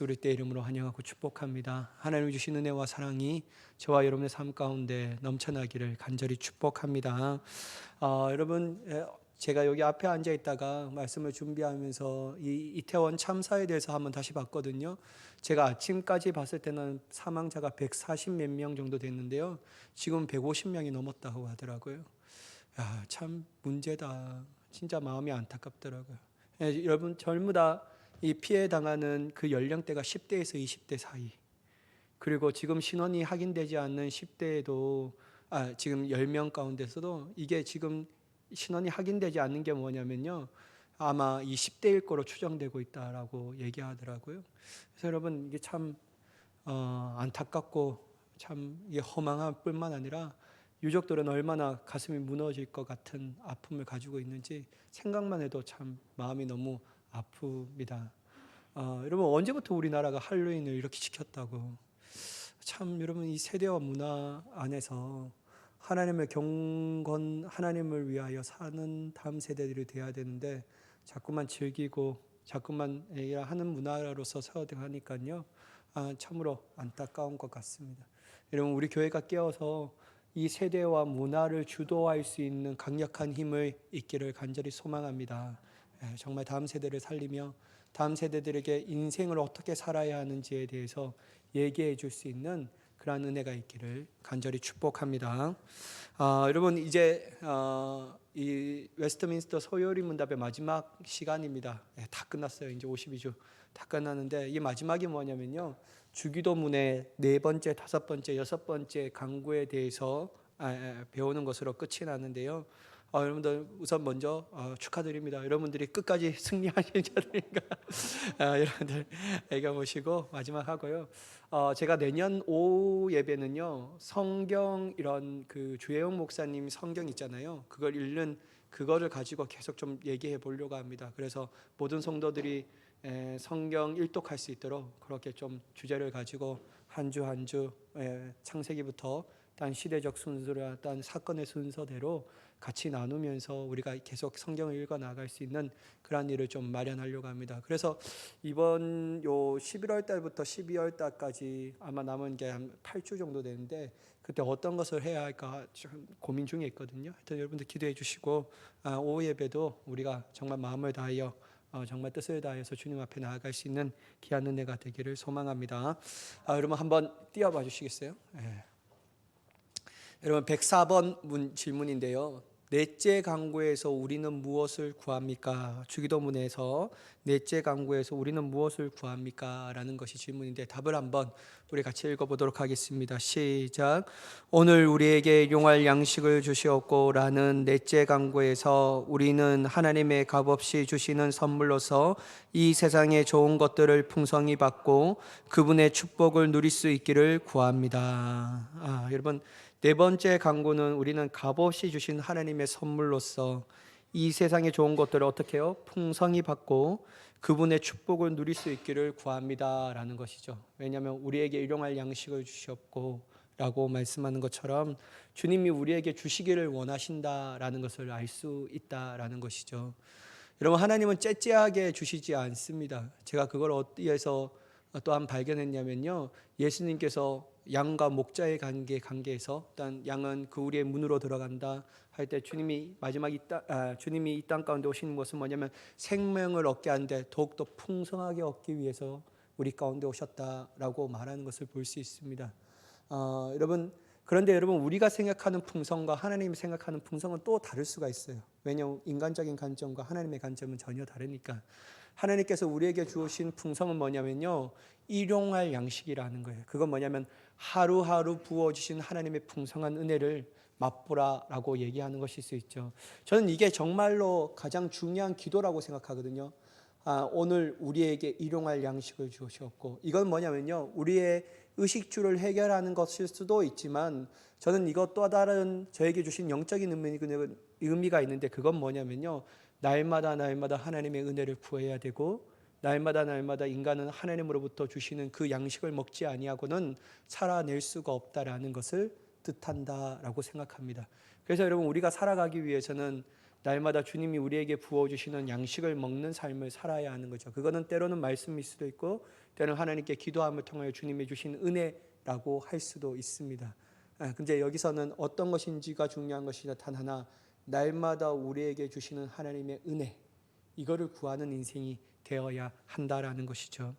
우리 때 이름으로 환영하고 축복합니다. 하나님 주신 은혜와 사랑이 저와 여러분의 삶 가운데 넘쳐나기를 간절히 축복합니다. 여러분, 제가 여기 앞에 앉아 있다가 말씀을 준비하면서 이 이태원 참사에 대해서 한번 다시 봤거든요. 제가 아침까지 봤을 때는 사망자가 140 몇 명 정도 됐는데요. 지금 150명이 넘었다고 하더라고요. 야, 참 문제다. 진짜 마음이 안타깝더라고요. 여러분, 젊으다 이 피해 당하는 그 연령대가 10대에서 20대 사이. 그리고 지금 신원이 확인되지 않는 10대에도 지금 10명 가운데서도 이게 지금 신원이 확인되지 않는 게 뭐냐면요. 아마 이 10대일 거로 추정되고 있다라고 얘기하더라고요. 그래서 여러분 이게 참 안타깝고 참 이게 허망할 뿐만 아니라 유족들은 얼마나 가슴이 무너질 것 같은 아픔을 가지고 있는지 생각만 해도 참 마음이 너무 아픕니다. 여러분 언제부터 우리나라가 할로윈을 이렇게 지켰다고? 참 여러분 이 세대와 문화 안에서 하나님의 경건 하나님을 위하여 사는 다음 세대들이 되어야 되는데 자꾸만 즐기고 자꾸만 하는 문화로서 서어하니까요. 참으로 안타까운 것 같습니다. 여러분 우리 교회가 깨어서 이 세대와 문화를 주도할 수 있는 강력한 힘을 있기를 간절히 소망합니다. 정말 다음 세대를 살리며 다음 세대들에게 인생을 어떻게 살아야 하는지에 대해서 얘기해 줄 수 있는 그러한 은혜가 있기를 간절히 축복합니다. 여러분 이제 이 웨스트민스터 소요리 문답의 마지막 시간입니다. 다 끝났어요. 이제 52주 다 끝났는데 이 마지막이 뭐냐면요. 주기도문의 네 번째, 다섯 번째, 여섯 번째 강구에 대해서 배우는 것으로 끝이 나는데요. 여러분들 우선 먼저 축하드립니다. 여러분들이 끝까지 승리하신 자들인가 여러분들 애가 보시고 마지막 하고요. 제가 내년 오후 예배는요 성경 이런 그 주혜영 목사님 성경 있잖아요. 그걸 읽는 그거를 가지고 계속 좀 얘기해 보려고 합니다. 그래서 모든 성도들이 성경 일독할 수 있도록 그렇게 좀 주제를 가지고 한 주 한 주 창세기부터 단 시대적 순서로 단 사건의 순서대로 같이 나누면서 우리가 계속 성경을 읽어 나갈 수 있는 그런 일을 좀 마련하려고 합니다. 그래서 이번 요 11월 달부터 12월 달까지 아마 남은 게 한 8주 정도 되는데 그때 어떤 것을 해야 할까 좀 고민 중에 있거든요. 하여튼 여러분들 기도해 주시고 오후 예배도 우리가 정말 마음을 다하여 정말 뜻을 다해서 주님 앞에 나아갈 수 있는 귀한 은혜가 되기를 소망합니다. 여러분 한번 띄워봐 주시겠어요? 네. 여러분 104번 질문인데요. 넷째 강구에서 우리는 무엇을 구합니까? 주기도문에서 넷째 강구에서 우리는 무엇을 구합니까? 라는 것이 질문인데 답을 한번 우리 같이 읽어보도록 하겠습니다. 시작. 오늘 우리에게 용할 양식을 주시옵고 라는 넷째 강구에서 우리는 하나님의 값없이 주시는 선물로서 이 세상의 좋은 것들을 풍성히 받고 그분의 축복을 누릴 수 있기를 구합니다. 여러분 네 번째 강구는 우리는 값없이 주신 하나님의 선물로서 이 세상의 좋은 것들을 어떻게 해요? 풍성히 받고 그분의 축복을 누릴 수 있기를 구합니다 라는 것이죠. 왜냐하면 우리에게 일용할 양식을 주셨고 라고 말씀하는 것처럼 주님이 우리에게 주시기를 원하신다라는 것을 알 수 있다라는 것이죠. 여러분 하나님은 째째하게 주시지 않습니다. 제가 그걸 어디에서 또한 발견했냐면요. 예수님께서 양과 목자의 관계에서 일단 양은 그 우리의 문으로 들어간다 할 때 주님이 주님이 이 땅 가운데 오시는 것은 뭐냐면 생명을 얻게 하는데 더욱더 풍성하게 얻기 위해서 우리 가운데 오셨다라고 말하는 것을 볼 수 있습니다. 그런데 여러분 우리가 생각하는 풍성과 하나님이 생각하는 풍성은 또 다를 수가 있어요. 왜냐하면 인간적인 관점과 하나님의 관점은 전혀 다르니까. 하나님께서 우리에게 주신 풍성은 뭐냐면요 일용할 양식이라는 거예요. 그건 뭐냐면 하루하루 부어주신 하나님의 풍성한 은혜를 맛보라라고 얘기하는 것일 수 있죠. 저는 이게 정말로 가장 중요한 기도라고 생각하거든요. 오늘 우리에게 일용할 양식을 주셨고 이건 뭐냐면요 우리의 의식주를 해결하는 것일 수도 있지만 저는 이것 또 다른 저에게 주신 영적인 의미가 있는데 그건 뭐냐면요 날마다 하나님의 은혜를 구해야 되고 날마다 인간은 하나님으로부터 주시는 그 양식을 먹지 아니하고는 살아낼 수가 없다라는 것을 뜻한다라고 생각합니다. 그래서 여러분 우리가 살아가기 위해서는 날마다 주님이 우리에게 부어주시는 양식을 먹는 삶을 살아야 하는 거죠. 그거는 때로는 말씀일 수도 있고 때는 하나님께 기도함을 통하여 주님이 주신 은혜라고 할 수도 있습니다. 근데 여기서는 어떤 것인지가 중요한 것이 단 하나, 날마다 우리에게 주시는 하나님의 은혜, 이거를 구하는 인생이 되어야 한다라는 것이죠.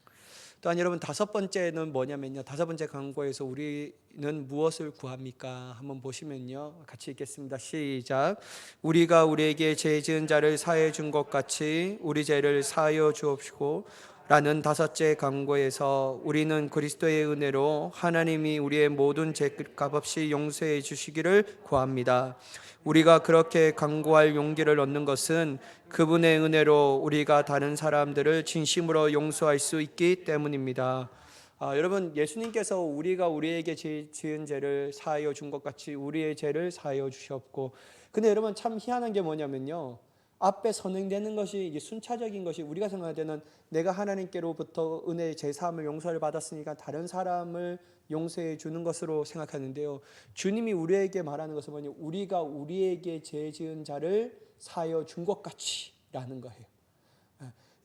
또한 여러분, 다섯 번째는 뭐냐면요, 다섯 번째 강구에서 우리는 무엇을 구합니까? 한번 보시면요, 같이 읽겠습니다. 시작. 우리가 우리에게 죄 지은 자를 사하여 준 것 같이 우리 죄를 사하여 주옵시고 라는 다섯째 강구에서 우리는 그리스도의 은혜로 하나님이 우리의 모든 죄값 없이 용서해 주시기를 구합니다. 우리가 그렇게 간구할 용기를 얻는 것은 그분의 은혜로 우리가 다른 사람들을 진심으로 용서할 수 있기 때문입니다. 여러분, 예수님께서 우리가 우리에게 지은 죄를 사하여 준 것 같이 우리의 죄를 사하여 주셨고, 근데 여러분 참 희한한 게 뭐냐면요, 앞에 선행되는 것이 이게 순차적인 것이, 우리가 생각할 때는 내가 하나님께로부터 은혜의 제사함을 용서를 받았으니까 다른 사람을 용서해 주는 것으로 생각하는데요, 주님이 우리에게 말하는 것은 뭐냐, 우리가 우리에게 죄 지은 자를 사하여 준 것 같이 라는 거예요.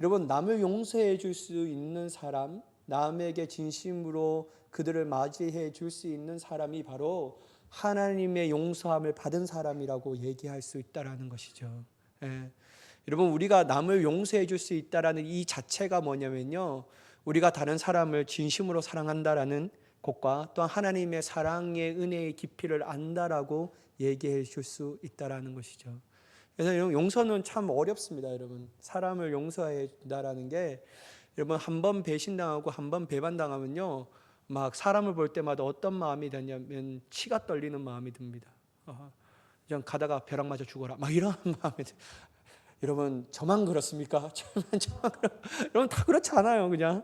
여러분, 남을 용서해 줄 수 있는 사람, 남에게 진심으로 그들을 맞이해 줄 수 있는 사람이 바로 하나님의 용서함을 받은 사람이라고 얘기할 수 있다라는 것이죠. 여러분, 우리가 남을 용서해 줄 수 있다라는 이 자체가 뭐냐면요, 우리가 다른 사람을 진심으로 사랑한다라는 것과 또한 하나님의 사랑의 은혜의 깊이를 안다라고 얘기해 줄 수 있다라는 것이죠. 그래서 용서는 참 어렵습니다. 여러분, 사람을 용서해 준다라는 게, 여러분 한 번 배신당하고 한 번 배반당하면요, 막 사람을 볼 때마다 어떤 마음이 드냐면 치가 떨리는 마음이 듭니다. 그냥 가다가 벼락 맞아 죽어라 막 이런 마음이 들. 여러분, 저만 그렇습니까? 여러분 다 그렇지 않아요. 그냥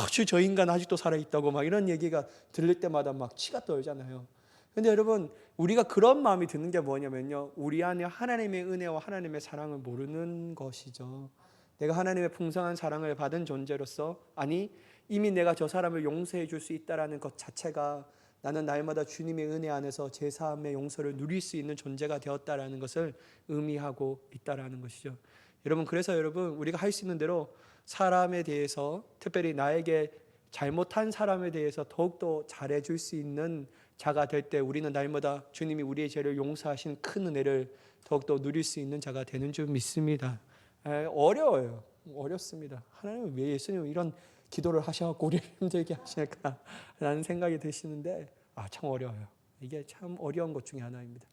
아주 저 인간 아직도 살아있다고 막 이런 얘기가 들릴 때마다 막 치가 떨잖아요. 근데 여러분, 우리가 그런 마음이 드는 게 뭐냐면요, 우리 안에 하나님의 은혜와 하나님의 사랑을 모르는 것이죠. 내가 하나님의 풍성한 사랑을 받은 존재로서, 아니 이미 내가 저 사람을 용서해 줄 수 있다라는 것 자체가 나는 날마다 주님의 은혜 안에서 제사함의 용서를 누릴 수 있는 존재가 되었다라는 것을 의미하고 있다라는 것이죠. 여러분, 그래서 여러분, 우리가 할 수 있는 대로 사람에 대해서, 특별히 나에게 잘못한 사람에 대해서 더욱더 잘해줄 수 있는 자가 될 때 우리는 날마다 주님이 우리의 죄를 용서하신 큰 은혜를 더욱더 누릴 수 있는 자가 되는 줄 믿습니다. 어려워요. 어렵습니다. 하나님은 왜 예수님 이런 기도를 하셔갖고 우리를 힘들게 하실까라는 생각이 드시는데, 참 어려워요. 이게 참 어려운 것 중에 하나입니다.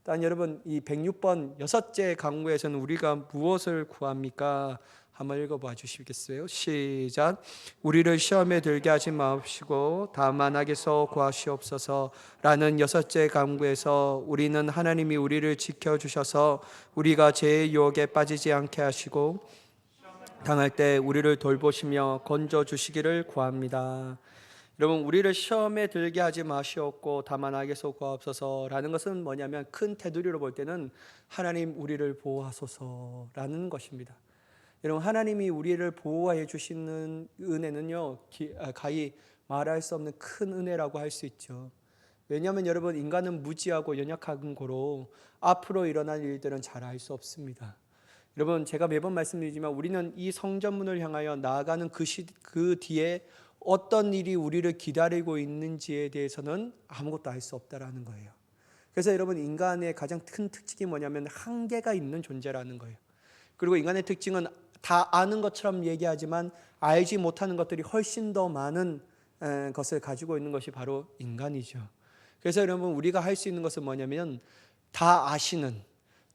단 여러분, 이 106번 여섯째 강구에서는 우리가 무엇을 구합니까? 한번 읽어봐 주시겠어요? 시작. 우리를 시험에 들게 하지 마옵시고 다만 악에서 구하시옵소서 라는 여섯째 강구에서 우리는 하나님이 우리를 지켜주셔서 우리가 죄의 유혹에 빠지지 않게 하시고 당할 때 우리를 돌보시며 건져주시기를 구합니다. 여러분, 우리를 시험에 들게 하지 마시옵고 다만 악에서 구하옵소서라는 것은 뭐냐면, 큰 테두리로 볼 때는 하나님 우리를 보호하소서라는 것입니다. 여러분, 하나님이 우리를 보호해 주시는 은혜는요, 가히 말할 수 없는 큰 은혜라고 할 수 있죠. 왜냐하면 여러분, 인간은 무지하고 연약한 거로 앞으로 일어날 일들은 잘 알 수 없습니다. 여러분, 제가 매번 말씀드리지만 우리는 이 성전문을 향하여 나아가는 그 뒤에 어떤 일이 우리를 기다리고 있는지에 대해서는 아무것도 알 수 없다라는 거예요. 그래서 여러분, 인간의 가장 큰 특징이 뭐냐면 한계가 있는 존재라는 거예요. 그리고 인간의 특징은 다 아는 것처럼 얘기하지만 알지 못하는 것들이 훨씬 더 많은 것을 가지고 있는 것이 바로 인간이죠. 그래서 여러분, 우리가 할 수 있는 것은 뭐냐면, 다 아시는,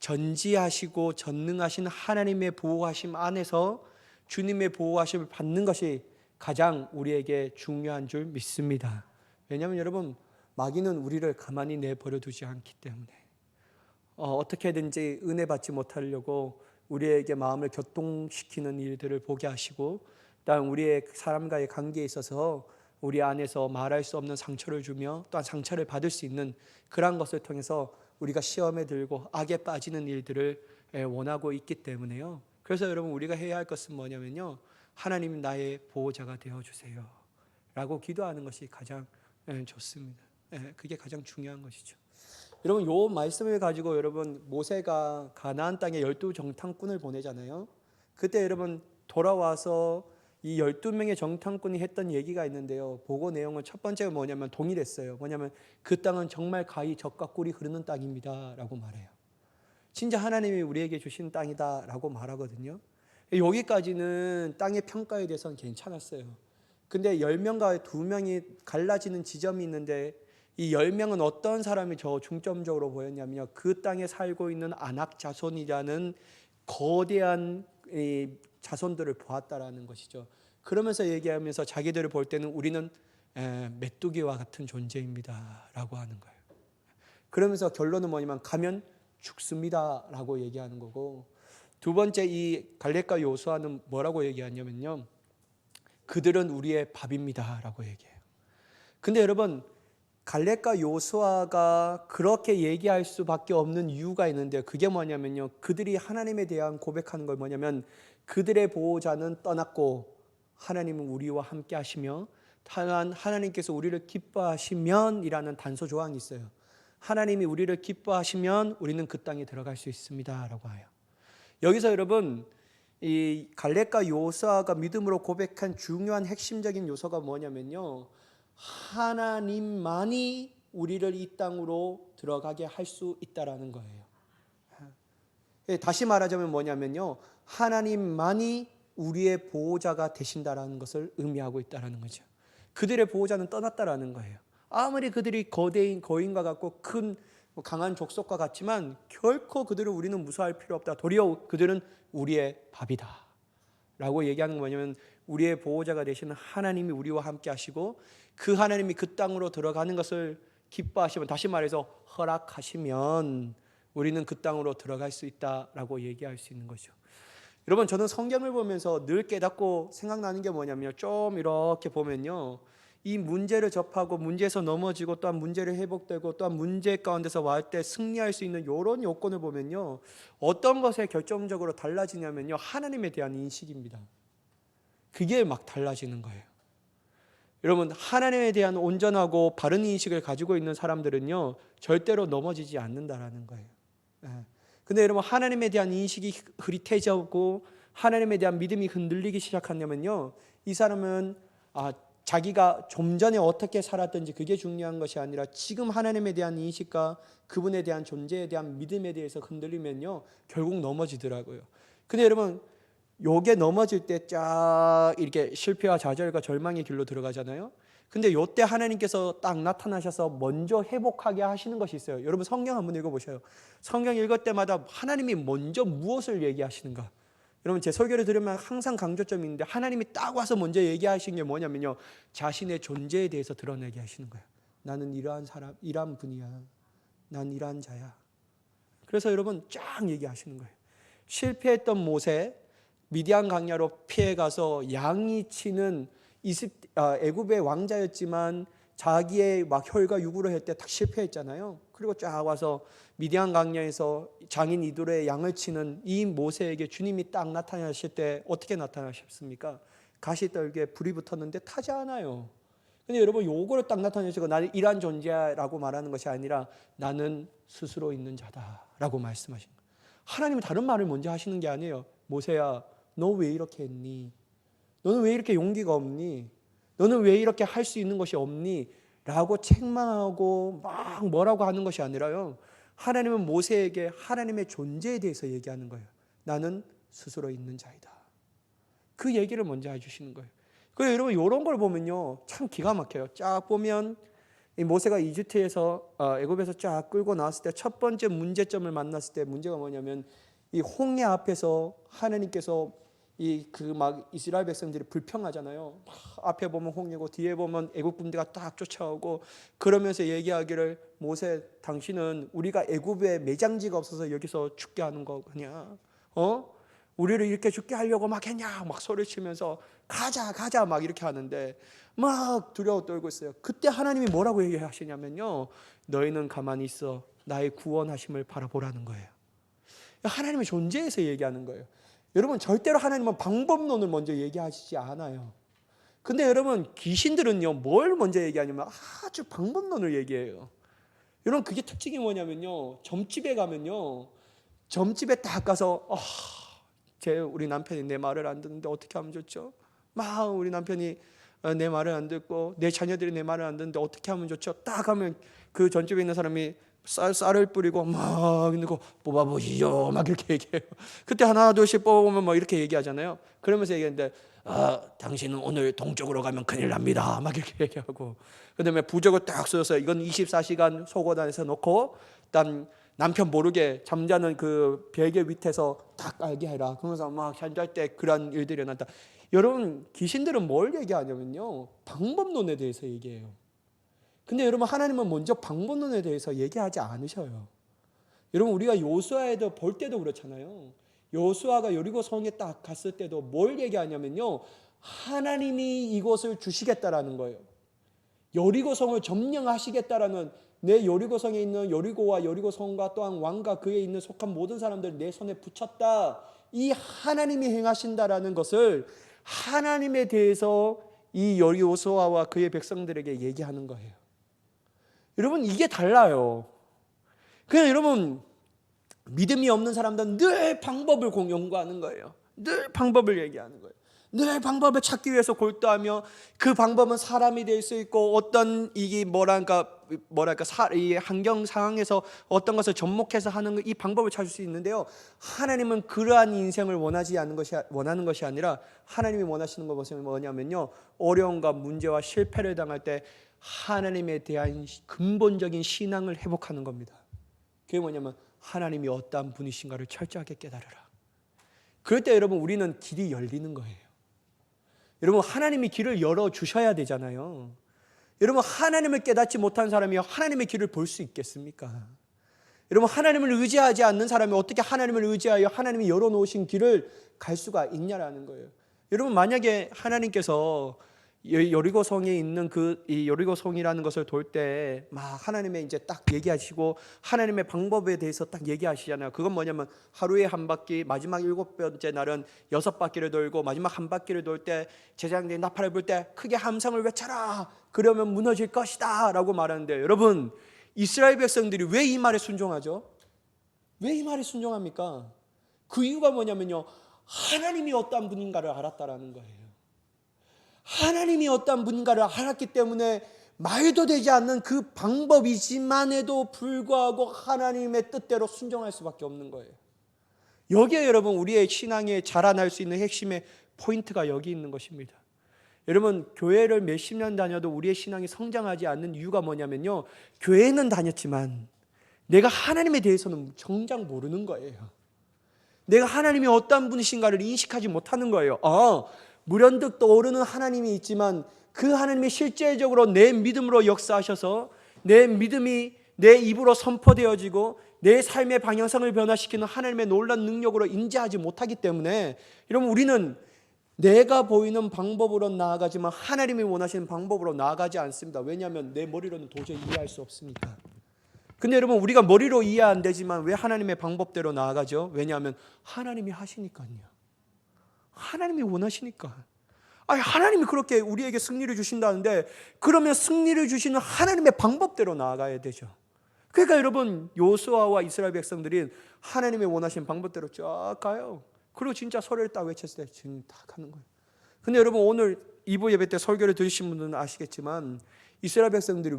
전지하시고 전능하신 하나님의 보호하심 안에서 주님의 보호하심을 받는 것이 가장 우리에게 중요한 줄 믿습니다. 왜냐하면 여러분, 마귀는 우리를 가만히 내버려 두지 않기 때문에 어떻게든지 은혜 받지 못하려고 우리에게 마음을 교통시키는 일들을 보게 하시고, 또한 우리의 사람과의 관계에 있어서 우리 안에서 말할 수 없는 상처를 주며 또한 상처를 받을 수 있는 그러한 것을 통해서 우리가 시험에 들고 악에 빠지는 일들을 원하고 있기 때문에요. 그래서 여러분, 우리가 해야 할 것은 뭐냐면요, 하나님 나의 보호자가 되어주세요 라고 기도하는 것이 가장 좋습니다. 그게 가장 중요한 것이죠. 여러분, 요 말씀을 가지고 여러분, 모세가 가나안 땅에 12 정탐꾼을 보내잖아요. 그때 여러분 돌아와서 이 12명의 정탐꾼이 했던 얘기가 있는데요. 보고 내용은 첫 번째가 뭐냐면 동일했어요. 뭐냐면 그 땅은 정말 가히 젖과 꿀이 흐르는 땅입니다 라고 말해요. 진짜 하나님이 우리에게 주신 땅이다 라고 말하거든요. 여기까지는 땅의 평가에 대해서는 괜찮았어요. 근데 10명과 2명이 갈라지는 지점이 있는데 이 10명은 어떤 사람이 저 중점적으로 보였냐면요. 그 땅에 살고 있는 아낙 자손이라는 거대한 이 자손들을 보았다라는 것이죠. 그러면서 얘기하면서 자기들을 볼 때는 우리는 메뚜기와 같은 존재입니다 라고 하는 거예요. 그러면서 결론은 뭐냐면 가면 죽습니다 라고 얘기하는 거고, 두 번째 이 갈렙과 요수아는 뭐라고 얘기하냐면요. 그들은 우리의 밥입니다 라고 얘기해요. 근데 여러분, 갈렙과 요수아가 그렇게 얘기할 수밖에 없는 이유가 있는데 그게 뭐냐면요. 그들이 하나님에 대한 고백하는 걸 뭐냐면 그들의 보호자는 떠났고 하나님은 우리와 함께 하시며 다만 하나님께서 우리를 기뻐하시면 이라는 단서 조항이 있어요. 하나님이 우리를 기뻐하시면 우리는 그 땅에 들어갈 수 있습니다 라고 해요. 여기서 여러분, 이 갈렙과 요수아가 믿음으로 고백한 중요한 핵심적인 요소가 뭐냐면요. 하나님만이 우리를 이 땅으로 들어가게 할 수 있다라는 거예요. 다시 말하자면 뭐냐면요. 하나님만이 우리의 보호자가 되신다라는 것을 의미하고 있다라는 거죠. 그들의 보호자는 떠났다라는 거예요. 아무리 그들이 거대인 거인과 같고 큰 강한 족속과 같지만 결코 그들을 우리는 무서워할 필요 없다. 도리어 그들은 우리의 밥이다 라고 얘기하는 건 뭐냐면 우리의 보호자가 되시는 하나님이 우리와 함께 하시고 그 하나님이 그 땅으로 들어가는 것을 기뻐하시면, 다시 말해서 허락하시면 우리는 그 땅으로 들어갈 수 있다라고 얘기할 수 있는 거죠. 여러분, 저는 성경을 보면서 늘 깨닫고 생각나는 게 뭐냐면요. 좀 이렇게 보면요. 이 문제를 접하고 문제에서 넘어지고 또한 문제를 회복되고 또한 문제 가운데서 왔을 때 승리할 수 있는 이런 요건을 보면요. 어떤 것에 결정적으로 달라지냐면요. 하나님에 대한 인식입니다. 그게 막 달라지는 거예요. 여러분, 하나님에 대한 온전하고 바른 인식을 가지고 있는 사람들은요. 절대로 넘어지지 않는다라는 거예요. 근데 여러분, 하나님에 대한 인식이 흐릿해지고 하나님에 대한 믿음이 흔들리기 시작하냐면요. 이 사람은 자기가 좀 전에 어떻게 살았든지 그게 중요한 것이 아니라 지금 하나님에 대한 인식과 그분에 대한 존재에 대한 믿음에 대해서 흔들리면요. 결국 넘어지더라고요. 근데 여러분, 요게 넘어질 때 쫙 이렇게 실패와 좌절과 절망의 길로 들어가잖아요. 근데 요때 하나님께서 딱 나타나셔서 먼저 회복하게 하시는 것이 있어요. 여러분, 성경 한번 읽어보셔요. 성경 읽을 때마다 하나님이 먼저 무엇을 얘기하시는가. 여러분, 제 설교를 들으면 항상 강조점이 있는데 하나님이 딱 와서 먼저 얘기하신 게 뭐냐면요. 자신의 존재에 대해서 드러내게 하시는 거예요. 나는 이러한 사람, 이러한 분이야. 난 이러한 자야. 그래서 여러분 쫙 얘기하시는 거예요. 실패했던 모세, 미디안 강야로 피해가서 양이 치는 애굽의 왕자였지만 자기의 막 혈과 육으로 할 때 딱 실패했잖아요. 그리고 쫙 와서 미디안 강야에서 장인 이도로의 양을 치는 이 모세에게 주님이 딱 나타나실 때 어떻게 나타나셨습니까? 가시떨기에 불이 붙었는데 타지 않아요. 근데 여러분, 요거를 딱 나타내시고 나는 이러한 존재라고 말하는 것이 아니라 나는 스스로 있는 자다라고 말씀하신 거예요. 하나님은 다른 말을 먼저 하시는 게 아니에요. 모세야, 너 왜 이렇게 했니? 너는 왜 이렇게 용기가 없니? 너는 왜 이렇게 할 수 있는 것이 없니? 라고 책망하고 막 뭐라고 하는 것이 아니라요. 하나님은 모세에게 하나님의 존재에 대해서 얘기하는 거예요. 나는 스스로 있는 자이다. 그 얘기를 먼저 해주시는 거예요. 그래서 여러분, 이런 걸 보면요, 참 기가 막혀요. 쫙 보면 이 모세가 이집트에서 애굽에서 쫙 끌고 나왔을 때 첫 번째 문제점을 만났을 때 문제가 뭐냐면 이 홍해 앞에서 하나님께서 막 이스라엘 백성들이 불평하잖아요. 앞에 보면 홍해고 뒤에 보면 애굽 군대가 딱 쫓아오고 그러면서 얘기하기를 모세, 당신은 우리가 애굽에 매장지가 없어서 여기서 죽게 하는 거냐? 우리를 이렇게 죽게 하려고 막 했냐? 막 소리치면서 가자 막 이렇게 하는데 막 두려워 떨고 있어요. 그때 하나님이 뭐라고 얘기하시냐면요. 너희는 가만히 있어. 나의 구원하심을 바라보라는 거예요. 하나님의 존재에서 얘기하는 거예요. 여러분, 절대로 하나님은 방법론을 먼저 얘기하시지 않아요. 근데 여러분, 귀신들은요, 뭘 먼저 얘기하냐면 아주 방법론을 얘기해요. 여러분, 그게 특징이 뭐냐면요, 점집에 가면요, 점집에 딱 가서 우리 남편이 내 말을 안 듣는데 어떻게 하면 좋죠? 막 우리 남편이 내 말을 안 듣고 내 자녀들이 내 말을 안 듣는데 어떻게 하면 좋죠? 딱 하면 그 전집에 있는 사람이 쌀을 뿌리고 막 넣고 뽑아보시죠 막 이렇게 얘기해요. 그때 하나 둘씩 뽑아보면 뭐 이렇게 얘기하잖아요. 그러면서 얘기하는데 당신은 오늘 동쪽으로 가면 큰일 납니다 막 이렇게 얘기하고, 그 다음에 부적을 딱 써서 이건 24시간 속옷 안에서 놓고 일단 남편 모르게 잠자는 그 베개 밑에서 딱 깔게 해라. 그러면서 막 잠잘 때 그런 일들이 일어난다. 여러분, 귀신들은 뭘 얘기하냐면요, 방법론에 대해서 얘기해요. 근데 여러분, 하나님은 먼저 방법론에 대해서 얘기하지 않으셔요. 여러분, 우리가 요수아에도 볼 때도 그렇잖아요. 요수아가 여리고 성에 딱 갔을 때도 뭘 얘기하냐면요, 하나님이 이곳을 주시겠다라는 거예요. 여리고 성을 점령하시겠다라는, 내 여리고 성에 있는 여리고와 여리고 성과 또한 왕과 그에 있는 속한 모든 사람들 내 손에 붙였다. 이 하나님이 행하신다라는 것을 하나님에 대해서 이 여리고서와 그의 백성들에게 얘기하는 거예요. 여러분, 이게 달라요. 그냥 여러분, 믿음이 없는 사람들은 늘 방법을 연구하는 거예요. 늘 방법을 얘기하는 거예요. 늘 방법을 찾기 위해서 골도하며, 그 방법은 사람이 될 수 있고 어떤 이게 이 환경 상황에서 어떤 것을 접목해서 하는 이 방법을 찾을 수 있는데요, 하나님은 그러한 인생을 원하는 것이 아니라 하나님이 원하시는 것은 뭐냐면요, 어려움과 문제와 실패를 당할 때 하나님에 대한 근본적인 신앙을 회복하는 겁니다. 그게 뭐냐면 하나님이 어떠한 분이신가를 철저하게 깨달으라. 그럴 때 여러분, 우리는 길이 열리는 거예요. 여러분, 하나님이 길을 열어주셔야 되잖아요. 여러분, 하나님을 깨닫지 못한 사람이 하나님의 길을 볼 수 있겠습니까? 여러분, 하나님을 의지하지 않는 사람이 어떻게 하나님을 의지하여 하나님이 열어놓으신 길을 갈 수가 있냐라는 거예요. 여러분, 만약에 하나님께서 여리고성에 있는 이 여리고성이라는 것을 돌 때 막 하나님의 이제 딱 얘기하시고 하나님의 방법에 대해서 딱 얘기하시잖아요. 그건 뭐냐면 하루에 한 바퀴, 마지막 7번째 날은 6바퀴를 돌고 마지막 한 바퀴를 돌 때 제사장들이 나팔을 불 때 크게 함성을 외쳐라, 그러면 무너질 것이다 라고 말하는데, 여러분, 이스라엘 백성들이 왜 이 말에 순종하죠? 왜 이 말에 순종합니까? 그 이유가 뭐냐면요, 하나님이 어떠한 분인가를 알았다라는 거예요. 하나님이 어떤 분인가를 알았기 때문에 말도 되지 않는 그 방법이지만에도 불구하고 하나님의 뜻대로 순종할 수밖에 없는 거예요. 여기에 여러분, 우리의 신앙에 자라날 수 있는 핵심의 포인트가 여기 있는 것입니다. 여러분, 교회를 몇십 년 다녀도 우리의 신앙이 성장하지 않는 이유가 뭐냐면요, 교회는 다녔지만 내가 하나님에 대해서는 정작 모르는 거예요. 내가 하나님이 어떤 분이신가를 인식하지 못하는 거예요. 물연득 떠오르는 하나님이 있지만 그 하나님이 실제적으로 내 믿음으로 역사하셔서 내 믿음이 내 입으로 선포되어지고 내 삶의 방향성을 변화시키는 하나님의 놀라운 능력으로 인지하지 못하기 때문에, 여러분, 우리는 내가 보이는 방법으로 나아가지만 하나님이 원하시는 방법으로 나아가지 않습니다. 왜냐하면 내 머리로는 도저히 이해할 수 없으니까. 근데 여러분, 우리가 머리로 이해 안 되지만 왜 하나님의 방법대로 나아가죠? 왜냐하면 하나님이 하시니까요. 하나님이 원하시니까. 하나님이 그렇게 우리에게 승리를 주신다는데, 그러면 승리를 주시는 하나님의 방법대로 나아가야 되죠. 그러니까 여러분, 요수아와 이스라엘 백성들이 하나님의 원하신 방법대로 쫙 가요. 그리고 진짜 소리를 딱 외쳤을 때 지금 딱 하는 거예요. 근데 여러분, 오늘 2부 예배 때 설교를 들으신 분들은 아시겠지만 이스라엘 백성들이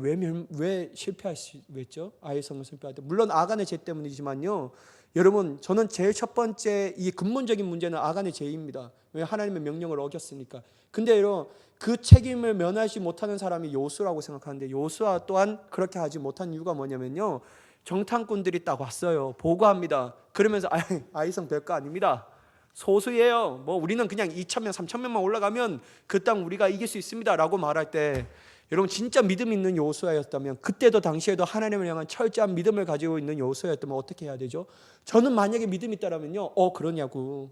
왜 실패했죠? 아이 성을 실패할 때, 물론 아간의 죄 때문이지만요, 여러분, 저는 제일 첫 번째 이 근본적인 문제는 아간의 죄입니다. 왜? 하나님의 명령을 어겼으니까. 근데 여러분, 그 책임을 면하지 못하는 사람이 요수라고 생각하는데, 요수아 또한 그렇게 하지 못한 이유가 뭐냐면요, 정탐꾼들이 딱 왔어요. 보고합니다. 그러면서 아이성 별거 아닙니다. 소수예요. 우리는 그냥 2,000명, 3,000명만 올라가면 그 땅 우리가 이길 수 있습니다 라고 말할 때, 여러분, 진짜 믿음 있는 요수아였다면, 그때도 당시에도 하나님을 향한 철저한 믿음을 가지고 있는 요수아였다면 어떻게 해야 되죠? 저는 만약에 믿음이 있다면요, 그러냐고,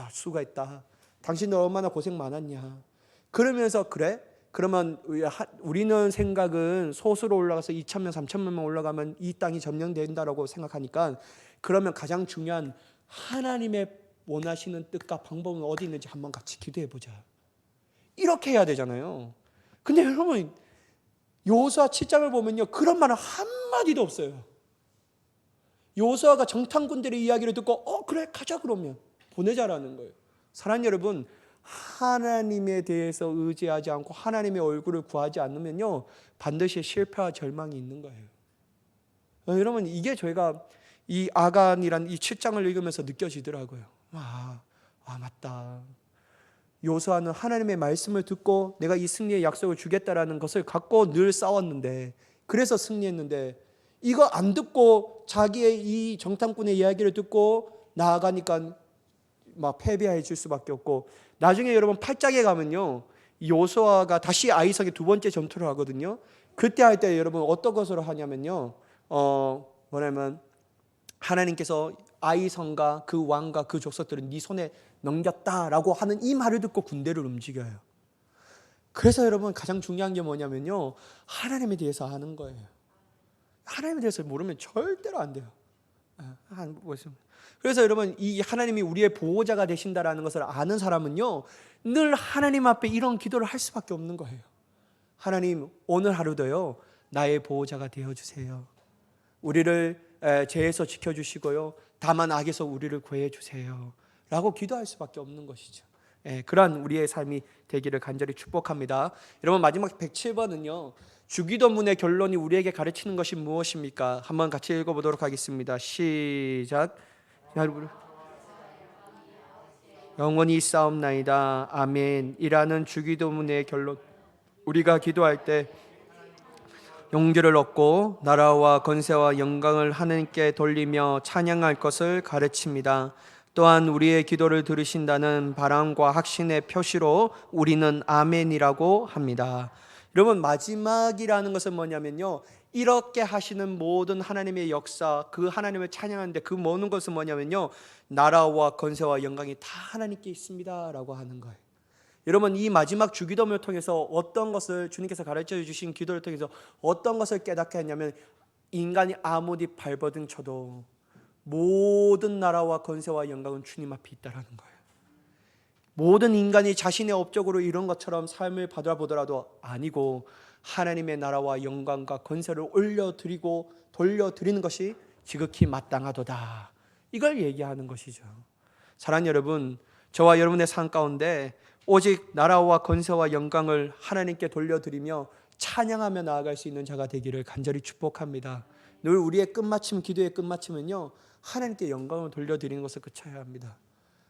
수가 있다, 당신들 얼마나 고생 많았냐, 그러면서 그래? 그러면 우리는 생각은 소수로 올라가서 2,000명, 3,000명만 올라가면 이 땅이 점령된다라고 생각하니까, 그러면 가장 중요한 하나님의 원하시는 뜻과 방법은 어디 있는지 한번 같이 기도해 보자, 이렇게 해야 되잖아요. 근데 여러분, 여호수아 7장을 보면요, 그런 말은 한마디도 없어요. 여호수아가 정탐꾼들의 이야기를 듣고 그래 가자, 그러면 보내자라는 거예요. 사랑하는 여러분, 하나님에 대해서 의지하지 않고 하나님의 얼굴을 구하지 않으면요, 반드시 실패와 절망이 있는 거예요. 여러분, 이게 저희가 이 아간이란 이 7장을 읽으면서 느껴지더라고요. 맞다. 요수아는 하나님의 말씀을 듣고 내가 이 승리의 약속을 주겠다라는 것을 갖고 늘 싸웠는데, 그래서 승리했는데, 이거 안 듣고 자기의 이 정탐꾼의 이야기를 듣고 나아가니까 막 패배해 줄 수밖에 없고, 나중에 여러분 8장에 가면요, 요수아가 다시 아이성에 두 번째 전투를 하거든요. 그때 할 때 여러분 어떤 것으로 하냐면요, 뭐냐면 하나님께서 아이성과 그 왕과 그 족속들은 네 손에 넘겼다라고 하는 이 말을 듣고 군대를 움직여요. 그래서 여러분 가장 중요한 게 뭐냐면요, 하나님에 대해서 아는 거예요. 하나님에 대해서 모르면 절대로 안 돼요. 그래서 여러분, 이 하나님이 우리의 보호자가 되신다라는 것을 아는 사람은요, 늘 하나님 앞에 이런 기도를 할 수밖에 없는 거예요. 하나님, 오늘 하루도요 나의 보호자가 되어주세요. 우리를 죄에서 지켜주시고요, 다만 악에서 우리를 구해주세요 라고 기도할 수밖에 없는 것이죠. 그러한 우리의 삶이 되기를 간절히 축복합니다. 여러분, 마지막 107번은요 주기도문의 결론이 우리에게 가르치는 것이 무엇입니까? 한번 같이 읽어보도록 하겠습니다. 시작. 영원히 싸움나이다. 아멘. 이라는 주기도문의 결론, 우리가 기도할 때 용기를 얻고 나라와 권세와 영광을 하나님께 돌리며 찬양할 것을 가르칩니다. 또한 우리의 기도를 들으신다는 바람과 확신의 표시로 우리는 아멘이라고 합니다. 여러분, 마지막이라는 것은 뭐냐면요, 이렇게 하시는 모든 하나님의 역사, 그 하나님을 찬양하는데 그 모든 것은 뭐냐면요, 나라와 권세와 영광이 다 하나님께 있습니다 라고 하는 거예요. 여러분, 이 마지막 주기도문을 통해서 어떤 것을, 주님께서 가르쳐 주신 기도를 통해서 어떤 것을 깨닫게 했냐면, 인간이 아무리 발버둥 쳐도 모든 나라와 권세와 영광은 주님 앞에 있다라는 거예요. 모든 인간이 자신의 업적으로 이룬 것처럼 삶을 바라보더라도 아니고, 하나님의 나라와 영광과 권세를 올려드리고 돌려드리는 것이 지극히 마땅하도다, 이걸 얘기하는 것이죠. 사랑하는 여러분, 저와 여러분의 삶 가운데 오직 나라와 권세와 영광을 하나님께 돌려드리며 찬양하며 나아갈 수 있는 자가 되기를 간절히 축복합니다. 늘 우리의 끝마침, 기도의 끝마침은요, 하나님께 영광을 돌려드리는 것을 그쳐야 합니다.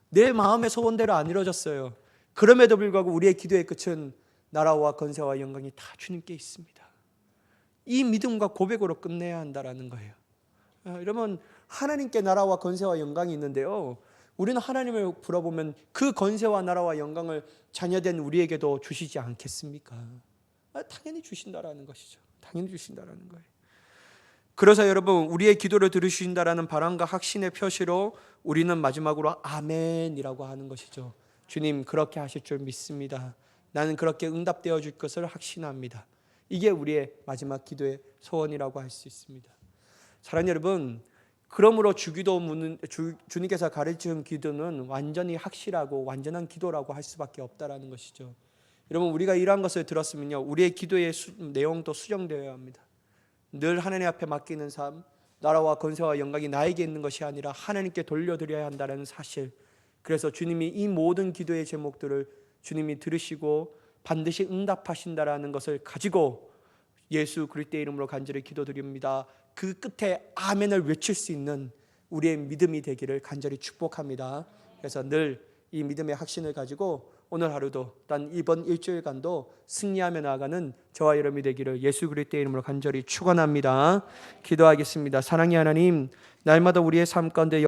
내 마음의 소원대로 안 이루어졌어요. 그럼에도 불구하고 우리의 기도의 끝은 나라와 권세와 영광이 다 주님께 있습니다. 이 믿음과 고백으로 끝내야 한다는 거예요. 여러분, 하나님께 나라와 권세와 영광이 있는데요, 우리는 하나님을 불어보면 그 권세와 나라와 영광을 자녀된 우리에게도 주시지 않겠습니까? 당연히 주신다라는 것이죠. 당연히 주신다라는 거예요. 그래서 여러분, 우리의 기도를 들으신다라는 바람과 확신의 표시로 우리는 마지막으로 아멘이라고 하는 것이죠. 주님, 그렇게 하실 줄 믿습니다. 나는 그렇게 응답되어 줄 것을 확신합니다. 이게 우리의 마지막 기도의 소원이라고 할 수 있습니다. 사랑하는 여러분, 그러므로 주님께서 가르치는 기도는 완전히 확실하고 완전한 기도라고 할 수밖에 없다라는 것이죠. 여러분, 우리가 이러한 것을 들었으면요, 우리의 기도의 내용도 수정되어야 합니다. 늘 하나님 앞에 맡기는 삶, 나라와 권세와 영광이 나에게 있는 것이 아니라 하나님께 돌려드려야 한다는 사실. 그래서 주님이 이 모든 기도의 제목들을 주님이 들으시고 반드시 응답하신다라는 것을 가지고 예수 그리스도의 이름으로 간절히 기도드립니다. 그 끝에 아멘을 외칠 수 있는 우리의 믿음이 되기를 간절히 축복합니다. 그래서 늘 이 믿음의 확신을 가지고 오늘 하루도 단 이번 일주일간도 승리하며 나아가는 저와 여러분이 되기를 예수 그리스도의 이름으로 간절히 축원합니다. 기도하겠습니다. 사랑의 하나님, 날마다 우리의 삶 가운데